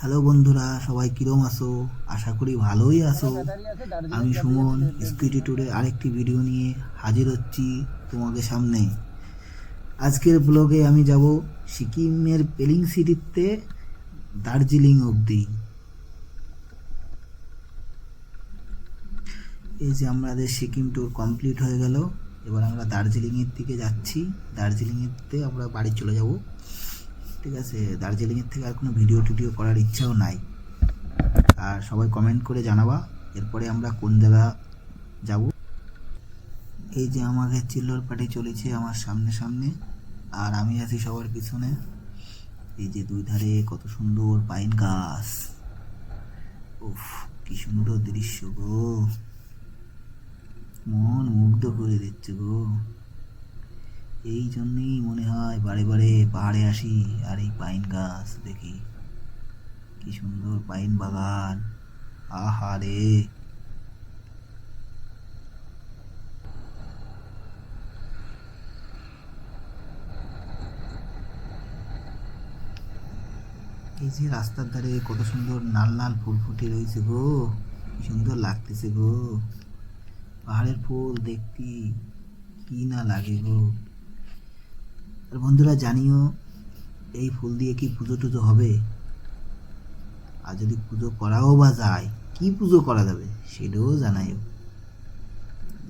Hello বন্ধুরা, সবাই কিরম আছো? আশা করি ভালোই আছো। আমি সুমন স্কুটি ট্যুরে আরেকটি ভিডিও নিয়ে হাজির হচ্ছি তোমাদের সামনে। আজকের ব্লগে আমি যাব সিকিমের পেলিং সিটিতে দার্জিলিং অবধি। এই যে আমাদের সিকিম ট্যুর কমপ্লিট হয়ে গেল। এবার আমরা দার্জিলিংয়ের দিকে যাচ্ছি। দার্জিলিংয়েতে আমরা বাড়ি চলে যাব। ঠিক আছে, দার্জিলিংয়ের থেকে আর কোনো ভিডিও টিডিও করার ইচ্ছাও নাই। আর সবাই কমেন্ট করে জানাবা এরপরে আমরা কোন জায়গা যাব। এই যে আমাদের চিল্লোর পার্টি চলেছে আমার সামনে সামনে, আর আমি আছি সবার পিছনে। এই যে দুই ধারে কত সুন্দর পাইন গাছ। উফ, কি সুন্দর দৃশ্য গো, মন মুগ্ধ করে দিচ্ছে গো। এই জন্যই মনে হয় বারে বারে পাহাড়ে আসি আর এই পাইন গাছ দেখি। কি সুন্দর পাইন বাগান, আহা রে। এই যে রাস্তার ধারে কত সুন্দর লাল লাল ফুল ফুটে রয়েছে গো, কি সুন্দর লাগতেছে গো। পাহাড়ের ফুল দেখতে কি না লাগে গো। আর বন্ধুরা জানিও, এই ফুল দিয়ে কি পুজো টুজো হবে? আর যদি পুজো করাও বা যায়, কি পুজো করা যাবে সেটাও জানাইও।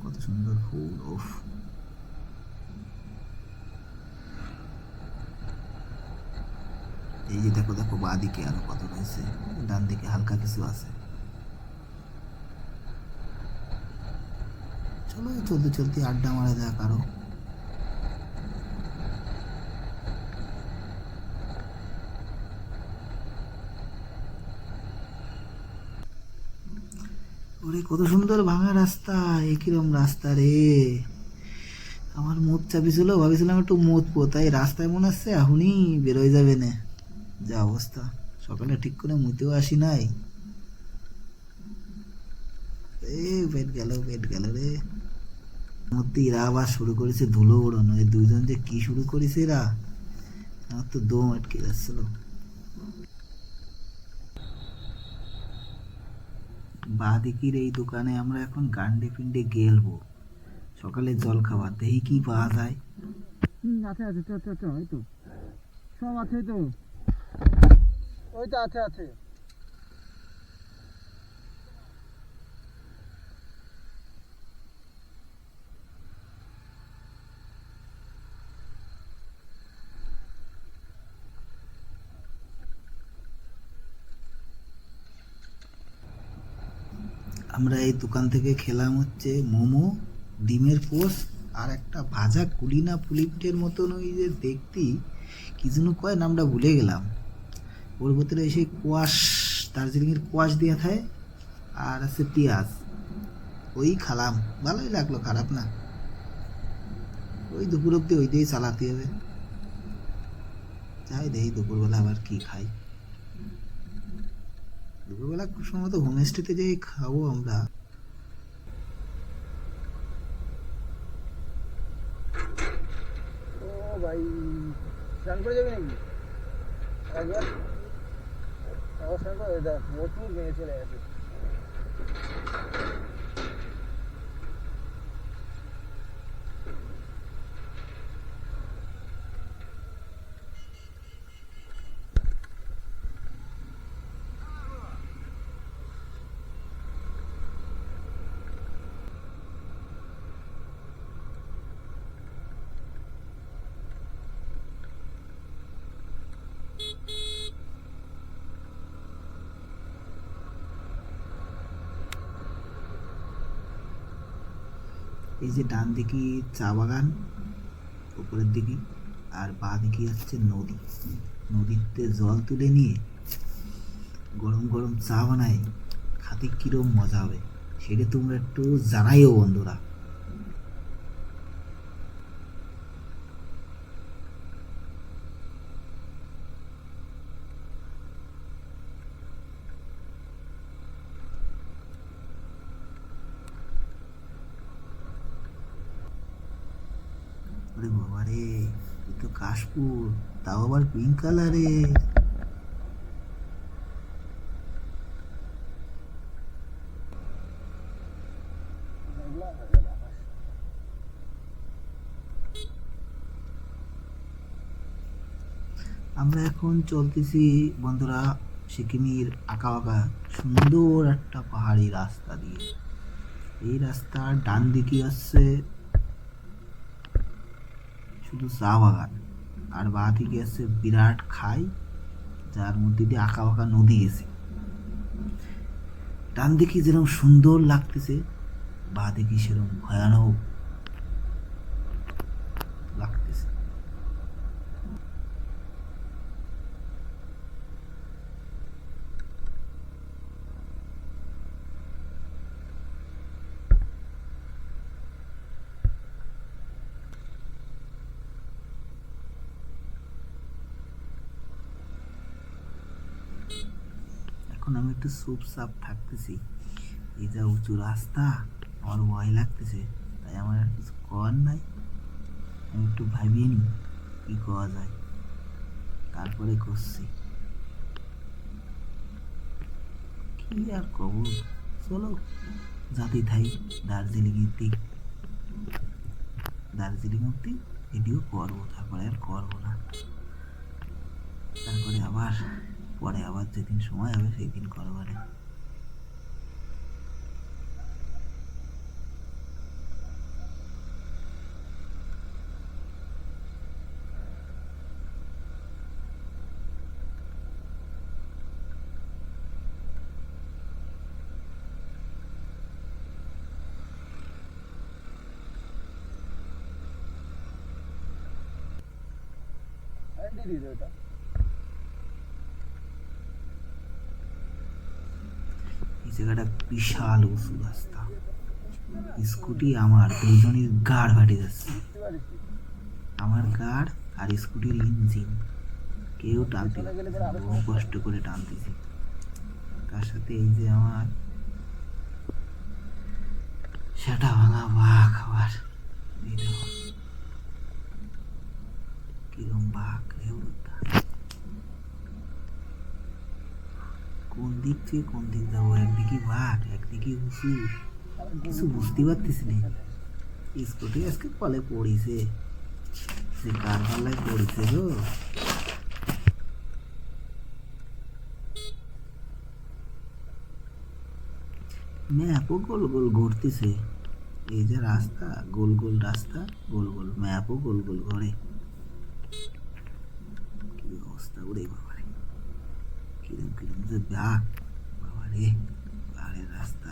কত সুন্দর ফুল, ওফ। এই যে দেখো দেখো, বাঁ দিকে আরো কত রয়েছে, ডান দিকে হালকা কিছু আছে। চলো চলতে চলতে আড্ডা মারা যাক আরো। ওরে কত সুন্দর ভাঙা রাস্তা, কিরম রাস্তা রে। আমার মুখ চাপিছিল, ভাবিছিলাম একটু মুতবো, তাই রাস্তায় মনে হচ্ছে এখনই বেরোয় যাবে না। যা অবস্থা, সকালে ঠিক করে মুতেও আসি নাই। এ পেট গেল, পেট গেল রে। মধ্যে এরা আবার শুরু করেছে ধুলো ওড়ানো। এই দুইজন যে কি শুরু করেছে এরা, আমার তো দম আটকে যাচ্ছিল। বাঁ দিকের এই দোকানে আমরা এখন গান্ডে পিন্ডে গেলবো। সকালে জল খাবার দেখি কি পাওয়া যায়। আছে আছে, চ চ চ, ওই তো সব আছে, তো ওই তো আছে আছে। আমরা এই দোকান থেকে খেলাম হচ্ছে মোমো, ডিমের পোস্ট, আর একটা ভাজা কুলিনা পুলিপটের মতন, ওই যে দেখতি কি যেন কয়, নামটা ভুলে গেলাম। ওর ভিতরে সেই কোয়াশ, দার্জিলিংয়ের কোয়াশ দিয়ে খায়, আর আছে পেঁয়াজ। ওই খালাম, ভালোই লাগলো, খারাপ না। ওই দুপুর অব্দি ওই দিয়েই চালাতে হবে। যাই দেখি দুপুরবেলা আবার কি খাই। দুপুরবেলা খুব সম্ভবত হোমস্টেতে যেয়ে খাবো আমরা। ও ভাই, স্নান করে যাবি নাকি একবার? স্নান করে দেখ, প্রচুর মেয়ে চলে গেছে। এই যে ডান দিকে চা বাগান উপরের দিকে, আর বাঁ দিকে হচ্ছে নদী। নদীতে জল তুলে নিয়ে গরম গরম চা বানায় খাতে কিরম মজা হবে সেটা তোমরা একটু জানাইও বন্ধুরা। ওরে বাবা রে, এ তো কাশফুল, তাও আবার পিঙ্ক কালারে। এখন চলতেছি বন্ধুরা সিকিমের আঁকা বাঁকা সুন্দর একটা পাহাড়ি রাস্তা দিয়ে। এই রাস্তার ডান দিকে আসছে শুধু চা বাগান, আর বাঁ দিকে আসছে বিরাট খাই, যার মধ্যে দিয়ে আঁকা বাঁকা নদী গেছে। ডান দিকে যেরকম সুন্দর লাগতেছে, বাঁ দিকে সেরকম ভয়ানক লাগতেছে। এখন আমি একটু চুপচাপ থাকতেছি, এই যা উঁচু রাস্তা, আমার ভয় লাগতেছে, তাই আমার আর কিছু করার নাই। আমি একটু ভাবিয়ে নি কি করা যায়, তারপরে করছি। কি আর কব, চলো যাতে থাই দার্জিলিং এর দিক। দার্জিলিং অব্দি ভিডিও করবো, তারপরে আর করবো না। তারপরে আবার পরে আবার যেদিন সময় হবে সেই দিন করবো। দিদি ওটা এই জায়গাটা বিশাল উঁচু রাস্তা, স্কুটি আমার দুজনের গাড় ফাটে যাচ্ছে। বুঝতে পারিস? আমার গাড় আর স্কুটির ইঞ্জিন কেউ টানতে পেছনে গেলে পারছে না, পরে আরো বহু কষ্ট করে টানতেছি। তার সাথে এই যে আমার সেটা ভাঙা বাঘ, আবার এই দেখো কিরম বাঘ রে ওটা। কোন দিক থেকে কোন দিক যাবো, একদিকে বাঘ একদিকে উঁচু, কিছু বুঝতে পারতেছি না। স্কুটি আজকে কলে পড়িছে, সে কার পাল্লায় পড়িছে গো। ম্যাপও গোল গোল ঘুরতেছে, এই যে রাস্তা গোল গোল রাস্তা, গোল গোল ম্যাপও গোল গোল ঘরে। কি অবস্থা ওরে বাবারে, কিরম কিরম যে বাঘ, বাবারে পাহাড়ের রাস্তা।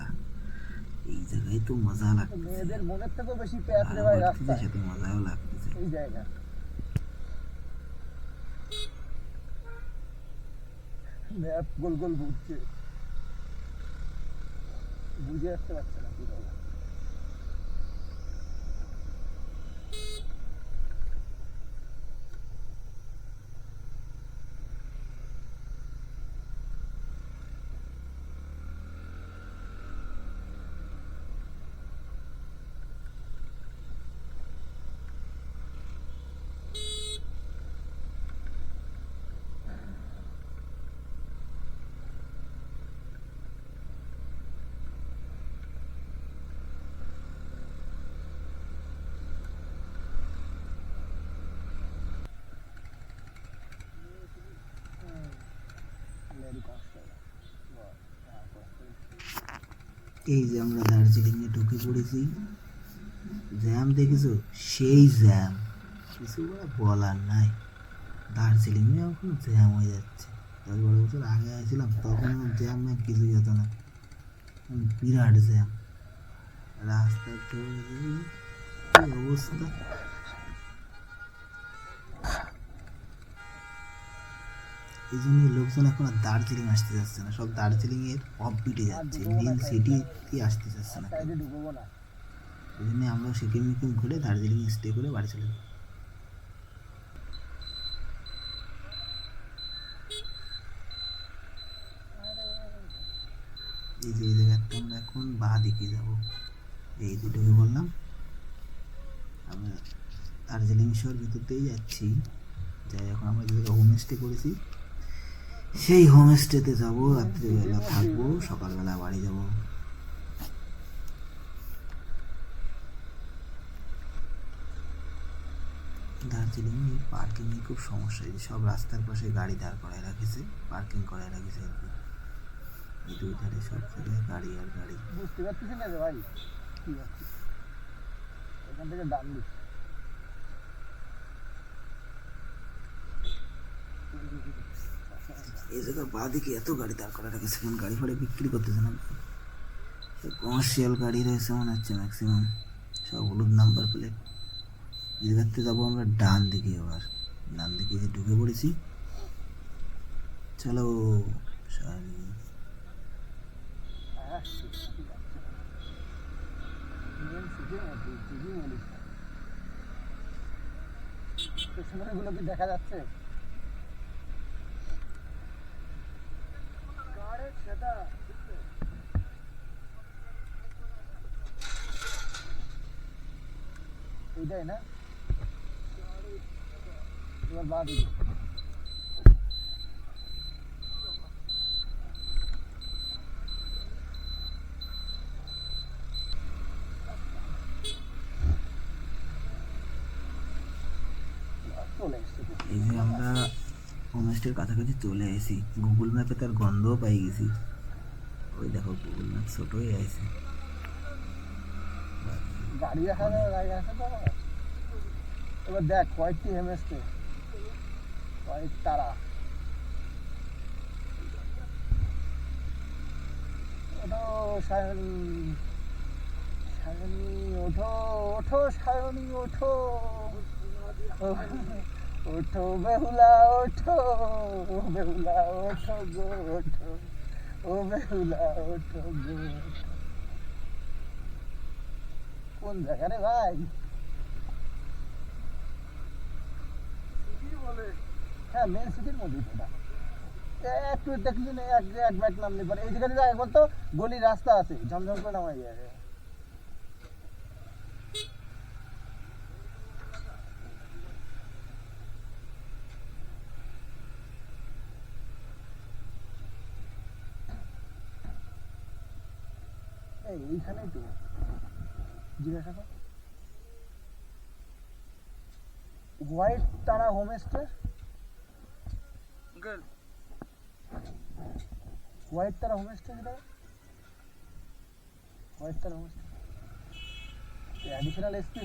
এই জায়গায় তো মজা লাগতেছে, মেয়েদের মনের থেকেও বেশি প্যাচ রে ভাই রাস্তা, সাথে মজাও লাগতেছে। এই জায়গা ম্যাপ গোল গোল ঘুরছে, বুঝে আসতে পারছে না কি বলা। এই যে আমরা দার্জিলিং এ ঢুকে পড়েছি, জ্যাম দেখেছো, সেই জ্যাম, কিছু বলার নাই। দার্জিলিং এ এখন জ্যাম হয়ে যাচ্ছে, 10-12 বছর আগে আসছিলাম তখন জ্যাম ম্যাম কিছুই হতো না, বিরাট জ্যাম রাস্তার কি অবস্থা। এই জন্যই লোকজন এখন আর দার্জিলিং আসতে যাচ্ছে না, সব দার্জিলিং এর অফবিটে যাচ্ছে, মেন সিটিতে আসতে যাচ্ছে না। সাইডে ঢুকবো না, এই জন্য আমরা সিকিম মিকিম ঘুরে দার্জিলিং স্টে করে বাড়ি চলে যাবো। এই যে এই জায়গাটা আমরা এখন বাঁ দিকে যাবো, এই দুটোকে বললাম। আমরা দার্জিলিং শহর ভিতরতেই যাচ্ছি, যাই এখন আমরা যে জায়গায় হোমস্টে করেছি সেই হোমস্টেতে যাবো, রাত্রিবেলা থাকবো, সকালবেলা বাড়ি যাবো। দার্জিলিং দার্জিলিংয়ে পার্কিংয়ে খুব সমস্যা, এই যে সব রাস্তার পাশে গাড়ি দাঁড় করায় রাখেছে, পার্কিং করায় রাখেছে আর কি, এই দুই ধারে সব জায়গায় গাড়ি আর গাড়ি। বুঝতে পারতেছি না রে ভাই কি আছে এখান থেকে ডান দিক এই জায়গায় বাঁদিকে এত গাড়ি দাঁড় করায় রাখেছে, এখন গাড়ি ফাড়ি বিক্রি করতেছে না, কমার্শিয়াল গাড়ি রয়েছে মনে হচ্ছে ম্যাক্সিমাম, সব হলুদ নাম্বার প্লেট। এই জায়গাতে যাবো আমরা ডান দিকে, এবার ডান দিকে যে ঢুকে পড়েছি, চলো সারি। হ্যাঁ মেন সিটির মধ্যে ঠিকই বলিস স্টেশনারিগুলো কি দেখা যাচ্ছে গাড়ির সেটা এইটাই না এবার বাদ চলে এসছে এই যে আমরা হোমস্টের কাছাকাছি চলে এসেছি, গুগল ম্যাপে তার গন্ধও পাই গেছি, ওই দেখো গুগল ম্যাপ ছোট হয়ে আছে। গাড়ি রাখা যাবে গাড়ি আছে তো এবার দেখ কয়েকটি হেমস্টে কয়েক তারা ওঠো সায়নী সায়নী ওঠো ওঠো সায়নী ওঠো ওঠো বেহুলা ওঠো বেহুলা ওঠো গো ওঠো ও বেহুলা ওঠো গো ওঠো। কোন জায়গা রে ভাই হ্যাঁ মেন সিটির মধ্যে তো একটু দেখলি না এক ব্যাগ নামলে পরে এই দিকে যাই বলতো গলির রাস্তা আছে ঝমঝম করে নামাই যায় এইখানেই তো জিজ্ঞাসা কর হোয়াইট তারা হোমস্টে হোয়াইট তারা হোমস্টে যেটা হোয়াইট তারা হোমস্টে অ্যাডিশনাল এসপি